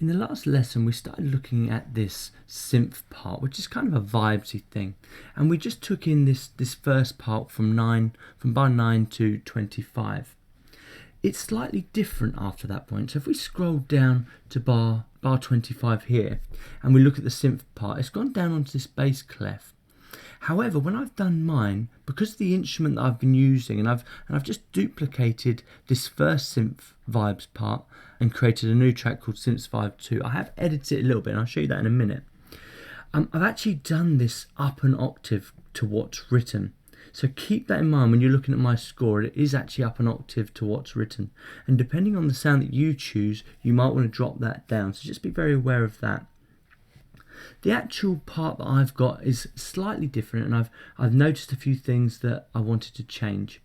In the last lesson, we started looking at this synth part, which is kind of a vibesy thing, and we just took in this first part from bar 9 to 25. It's slightly different after that point. So if we scroll down to bar 25 here, and we look at the synth part, it's gone down onto this bass clef. However, when I've done mine, because of the instrument that I've been using, and I've just duplicated this first synth vibes part and created a new track called Synth Vibe 2. I have edited it a little bit, and I'll show you that in a minute. I've actually done this up an octave to what's written. So keep that in mind when you're looking at my score. It is actually up an octave to what's written. And depending on the sound that you choose, you might want to drop that down. So just be very aware of that. The actual part that I've got is slightly different, and I've noticed a few things that I wanted to change.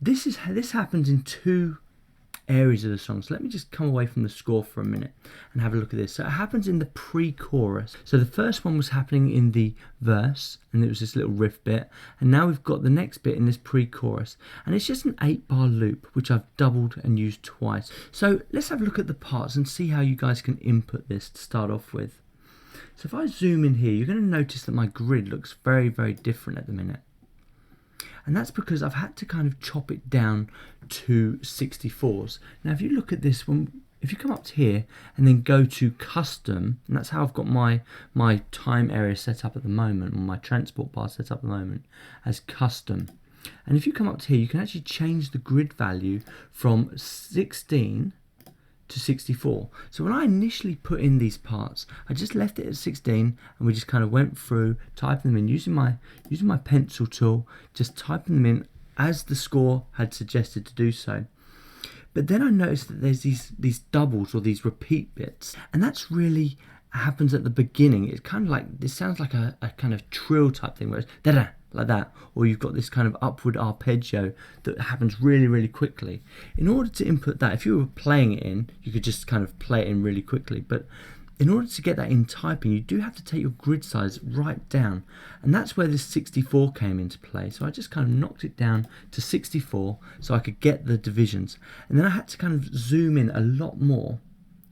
This happens in two areas of the song. So let me just come away from the score for a minute and have a look at this. So it happens in the pre-chorus. So the first one was happening in the verse, and it was this little riff bit, and now we've got the next bit in this pre-chorus, and it's just an 8-bar loop which I've doubled and used twice. So let's have a look at the parts and see how you guys can input this to start off with. So if I zoom in here, you're going to notice that my grid looks very, very different at the minute. And that's because I've had to kind of chop it down to 64s. Now if you look at this one, if you come up to here and then go to custom, and that's how I've got my time area set up at the moment, or my transport bar set up at the moment as custom. And if you come up to here, you can actually change the grid value from 16 to 64. So when I initially put in these parts, I just left it at 16, and we just kind of went through typing them in using my pencil tool, just typing them in as the score had suggested to do so. But then I noticed that there's these doubles or these repeat bits, and that's really happens at the beginning. It's kind of like, this sounds like a kind of trill type thing where it's da-da, like that, or you've got this kind of upward arpeggio that happens really, really quickly. In order to input that, if you were playing it in, you could just kind of play it in really quickly, but in order to get that in typing, you do have to take your grid size right down, and that's where this 64 came into play. So I just kind of knocked it down to 64 so I could get the divisions, and then I had to kind of zoom in a lot more.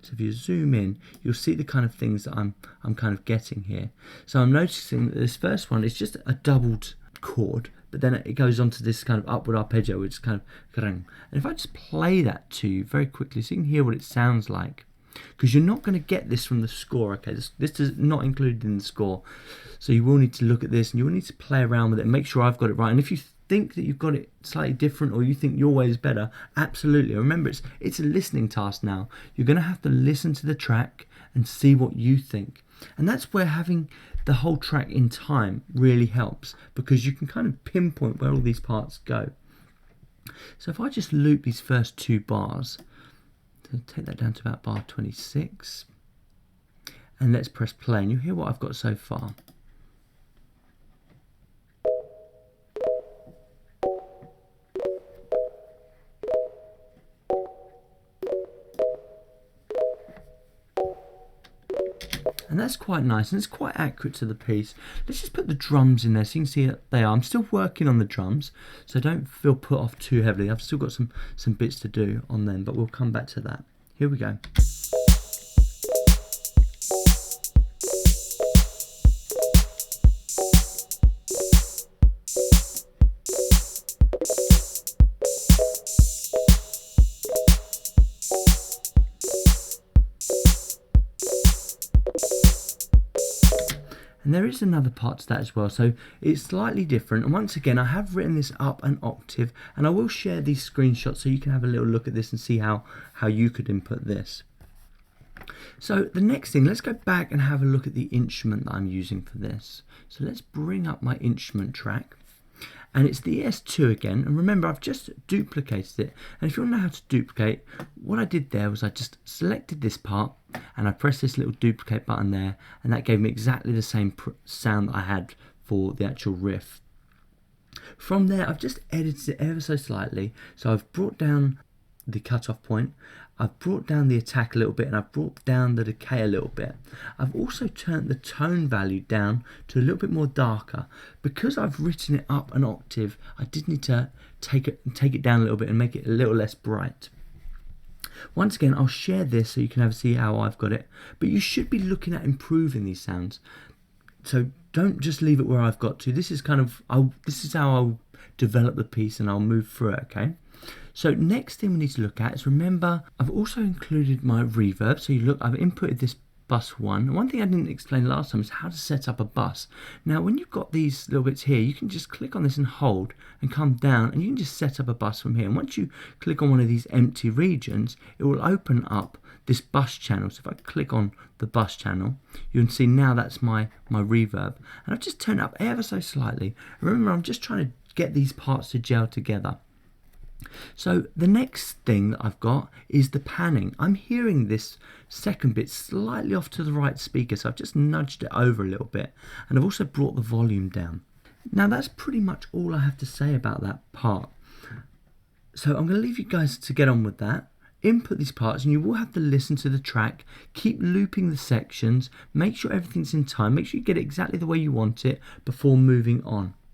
So if you zoom in, you'll see the kind of things that I'm kind of getting here. So I'm noticing that this first one is just a doubled chord, but then it goes on to this kind of upward arpeggio, which is kind of, and if I just play that to you very quickly so you can hear what it sounds like, because you're not going to get this from the score, okay? This is not included in the score, so you will need to look at this and you will need to play around with it and make sure I've got it right. And if you think that you've got it slightly different, or you think your way is better, absolutely. Remember, it's a listening task now. You're going to have to listen to the track and see what you think, and that's where having the whole track in time really helps, because you can kind of pinpoint where all these parts go. So if I just loop these first two bars, so take that down to about bar 26, and let's press play, and you'll hear what I've got so far. And that's quite nice, and it's quite accurate to the piece. Let's just put the drums in there so you can see that they are. I'm still working on the drums, so don't feel put off too heavily. I've still got some bits to do on them, but we'll come back to that. Here we go. And there is another part to that as well, so it's slightly different. And once again, I have written this up an octave, and I will share these screenshots so you can have a little look at this and see how you could input this. So the next thing, let's go back and have a look at the instrument that I'm using for this. So let's bring up my instrument track, and it's the ES2 again. And remember, I've just duplicated it, and if you want to know how to duplicate, what I did there was I just selected this part and I pressed this little duplicate button there, and that gave me exactly the same sound that I had for the actual riff. From there, I've just edited it ever so slightly. So I've brought down the cutoff point, I've brought down the attack a little bit, and I've brought down the decay a little bit. I've also turned the tone value down to a little bit more darker. Because I've written it up an octave, I did need to take it down a little bit and make it a little less bright. Once again, I'll share this so you can have a see how I've got it, but you should be looking at improving these sounds. So don't just leave it where I've got to. This is this is how I'll develop the piece and I'll move through it, okay? So next thing we need to look at is, remember, I've also included my reverb. So you look, I've inputted this bus 1. One thing I didn't explain last time is how to set up a bus. Now when you've got these little bits here, you can just click on this and hold and come down, and you can just set up a bus from here. And once you click on one of these empty regions, it will open up this bus channel. So if I click on the bus channel, you can see now that's my reverb, and I've just turned it up ever so slightly. Remember, I'm just trying to get these parts to gel together. So the next thing that I've got is the panning. I'm hearing this second bit slightly off to the right speaker, so I've just nudged it over a little bit, and I've also brought the volume down. Now that's pretty much all I have to say about that part. So I'm going to leave you guys to get on with that. Input these parts, and you will have to listen to the track, keep looping the sections, make sure everything's in time, make sure you get it exactly the way you want it before moving on.